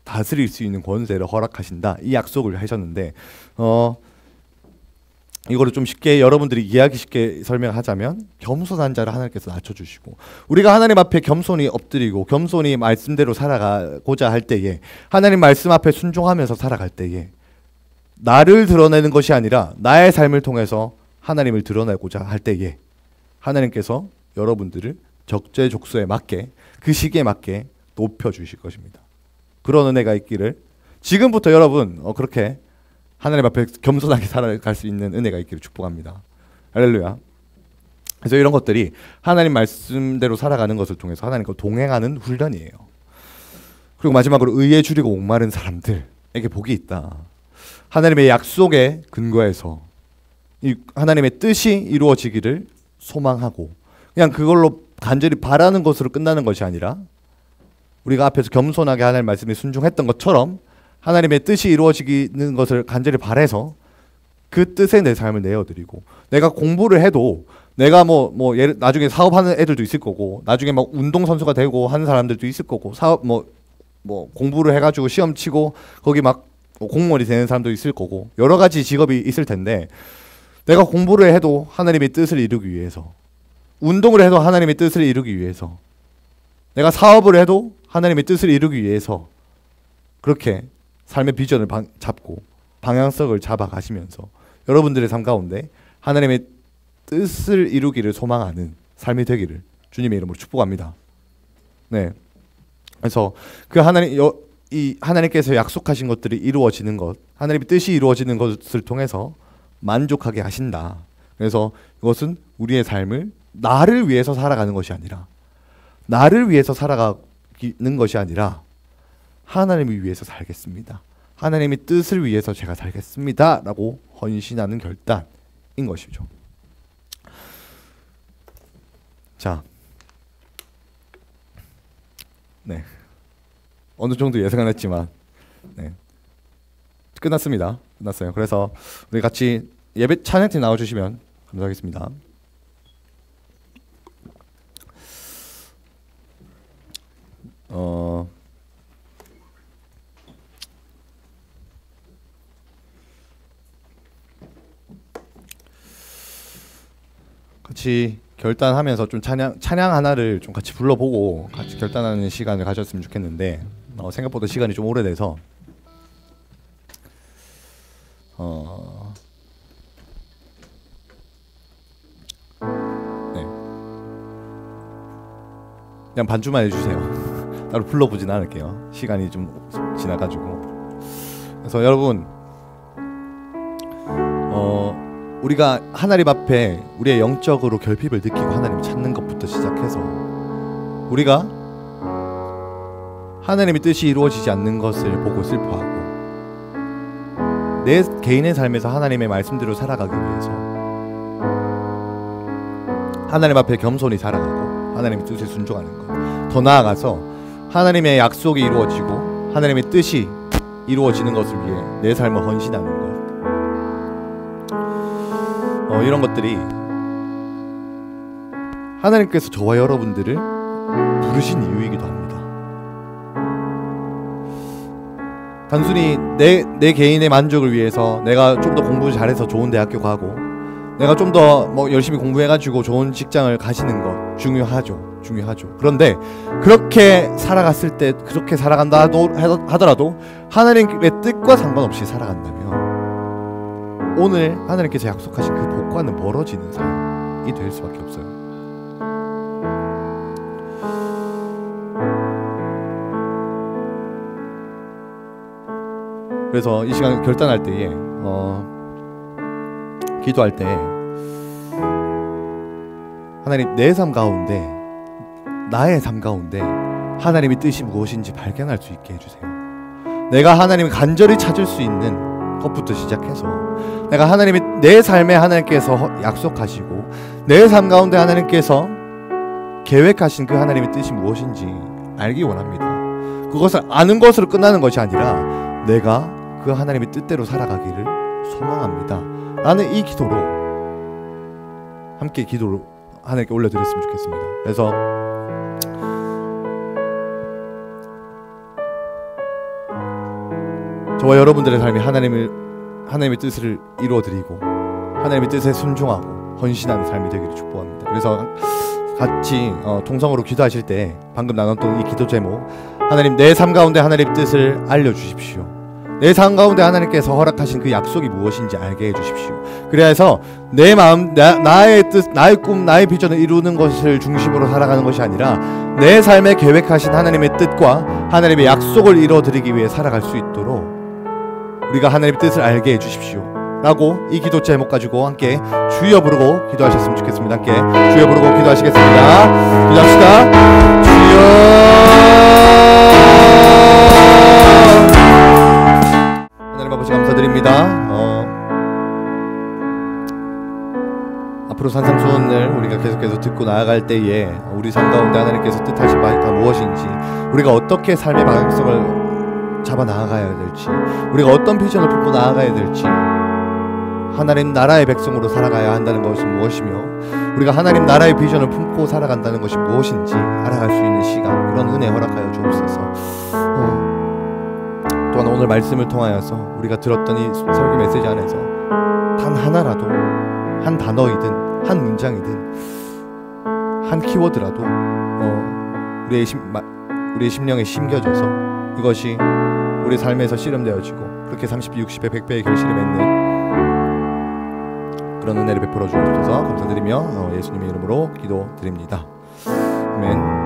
다스릴 수 있는 권세를 허락하신다 이 약속을 하셨는데 이거를 좀 쉽게 여러분들이 이해하기 쉽게 설명하자면 겸손한 자를 하나님께서 낮춰주시고 우리가 하나님 앞에 겸손히 엎드리고 겸손히 말씀대로 살아가고자 할 때에 하나님 말씀 앞에 순종하면서 살아갈 때에 나를 드러내는 것이 아니라 나의 삶을 통해서 하나님을 드러내고자 할 때에 하나님께서 여러분들을 적재적소에 맞게 그 시기에 맞게 높여주실 것입니다. 그런 은혜가 있기를 지금부터 여러분 그렇게 하나님 앞에 겸손하게 살아갈 수 있는 은혜가 있기를 축복합니다. 할렐루야. 그래서 이런 것들이 하나님 말씀대로 살아가는 것을 통해서 하나님과 동행하는 훈련이에요. 그리고 마지막으로 의에 줄이고 목마른 사람들에게 복이 있다. 하나님의 약속에 근거해서 이 하나님의 뜻이 이루어지기를 소망하고 그냥 그걸로 간절히 바라는 것으로 끝나는 것이 아니라 우리가 앞에서 겸손하게 하나님 말씀에 순종했던 것처럼 하나님의 뜻이 이루어지는 것을 간절히 바라서 그 뜻에 내 삶을 내어드리고, 내가 공부를 해도 내가 나중에 사업하는 애들도 있을 거고, 나중에 막 운동선수가 되고 하는 사람들도 있을 거고, 사업 공부를 해가지고 시험 치고 거기 막 공무원이 되는 사람도 있을 거고, 여러 가지 직업이 있을 텐데, 내가 공부를 해도 하나님의 뜻을 이루기 위해서, 운동을 해도 하나님의 뜻을 이루기 위해서, 내가 사업을 해도 하나님의 뜻을 이루기 위해서 그렇게 삶의 비전을 잡고 방향성을 잡아가시면서 여러분들의 삶 가운데 하나님의 뜻을 이루기를 소망하는 삶이 되기를 주님의 이름으로 축복합니다. 네. 그래서 그 하나님께서 약속하신 것들이 이루어지는 것, 하나님의 뜻이 이루어지는 것을 통해서 만족하게 하신다. 그래서 이것은 우리의 삶을 나를 위해서 살아가는 것이 아니라, 나를 위해서 살아가는 것이 아니라 하나님을 위해서 살겠습니다. 하나님의 뜻을 위해서 제가 살겠습니다. 라고 헌신하는 결단인 것이죠. 자, 네, 어느 정도 예상은 했지만 네, 끝났습니다. 끝났어요. 그래서 우리 같이 예배 찬양팀 나와주시면 감사하겠습니다. 같이 결단하면서 좀 찬양 하나를 좀 같이 불러보고 같이 결단하는 시간을 가졌으면 좋겠는데, 생각보다 시간이 좀 오래돼서 네, 그냥 반주만 해주세요. 따로 불러보진 않을게요. 시간이 좀 지나가지고. 그래서 여러분, 우리가 하나님 앞에 우리의 영적으로 결핍을 느끼고 하나님을 찾는 것부터 시작해서, 우리가 하나님의 뜻이 이루어지지 않는 것을 보고 슬퍼하고, 내 개인의 삶에서 하나님의 말씀대로 살아가기 위해서 하나님 앞에 겸손히 살아가고 하나님의 뜻에 순종하는 것, 더 나아가서 하나님의 약속이 이루어지고 하나님의 뜻이 이루어지는 것을 위해 내 삶을 헌신하는 것, 이런 것들이 하나님께서 저와 여러분들을 부르신 이유이기도 합니다. 단순히 내 개인의 만족을 위해서 내가 좀 더 공부 잘해서 좋은 대학교 가고, 내가 좀 더 열심히 공부해가지고 좋은 직장을 가시는 것 중요하죠. 그런데 그렇게 살아갔을 때, 그렇게 살아간다 하더라도 하나님의 뜻과 상관없이 살아간다면 오늘 하나님께서 약속하신 그 복과는 멀어지는 삶이 될 수밖에 없어요. 그래서 이 시간 결단할 때에 기도할 때 하나님, 내 삶 가운데, 나의 삶 가운데 하나님의 뜻이 무엇인지 발견할 수 있게 해주세요. 내가 하나님을 간절히 찾을 수 있는 것부터 시작해서, 내가 내 삶에 하나님께서 약속하시고 내 삶 가운데 하나님께서 계획하신 그 하나님의 뜻이 무엇인지 알기 원합니다. 그것을 아는 것으로 끝나는 것이 아니라 내가 그 하나님의 뜻대로 살아가기를 소망합니다 라는 이 기도로 함께 기도로 하나님께 올려드렸으면 좋겠습니다. 그래서 저와 여러분들의 삶이 하나님의 뜻을 이루어드리고 하나님의 뜻에 순종하고 헌신하는 삶이 되기를 축복합니다. 그래서 같이 통성으로 기도하실 때 방금 나눴던 이 기도 제목, 하나님, 내 삶 가운데 하나님의 뜻을 알려주십시오. 내 삶 가운데 하나님께서 허락하신 그 약속이 무엇인지 알게 해주십시오. 그래서 내 마음, 나의 뜻, 나의 꿈, 나의 비전을 이루는 것을 중심으로 살아가는 것이 아니라 내 삶에 계획하신 하나님의 뜻과 하나님의 약속을 이루어드리기 위해 살아갈 수 있도록 우리가 하나님의 뜻을 알게 해주십시오 라고 이 기도 제목 가지고 함께 주여 부르고 기도하셨으면 좋겠습니다. 함께 주여 부르고 기도하시겠습니다. 기도합시다. 주여. 하나님 아버지 감사드립니다. 앞으로 산상수훈을 우리가 계속해서 듣고 나아갈 때에 우리 삶 가운데 하나님께서 뜻하신 바가 무엇인지, 우리가 어떻게 삶의 방향성을 잡아 나아가야 될지, 우리가 어떤 비전을 품고 나아가야 될지, 하나님 나라의 백성으로 살아가야 한다는 것이 무엇이며 우리가 하나님 나라의 비전을 품고 살아간다는 것이 무엇인지 알아갈 수 있는 시간, 그런 은혜 허락하여 주옵소서. 또한 오늘 말씀을 통하여서 우리가 들었던 이 설교 메시지 안에서 단 하나라도, 한 단어이든 한 문장이든 한 키워드라도 우리의 심령에 심겨져서 이것이 우리 삶에서 씨름되어지고 그렇게 30배, 60배, 100배의 결실을 맺는 그런 은혜를 베풀어 주옵소서 감사드리며 예수님의 이름으로 기도드립니다. 아멘.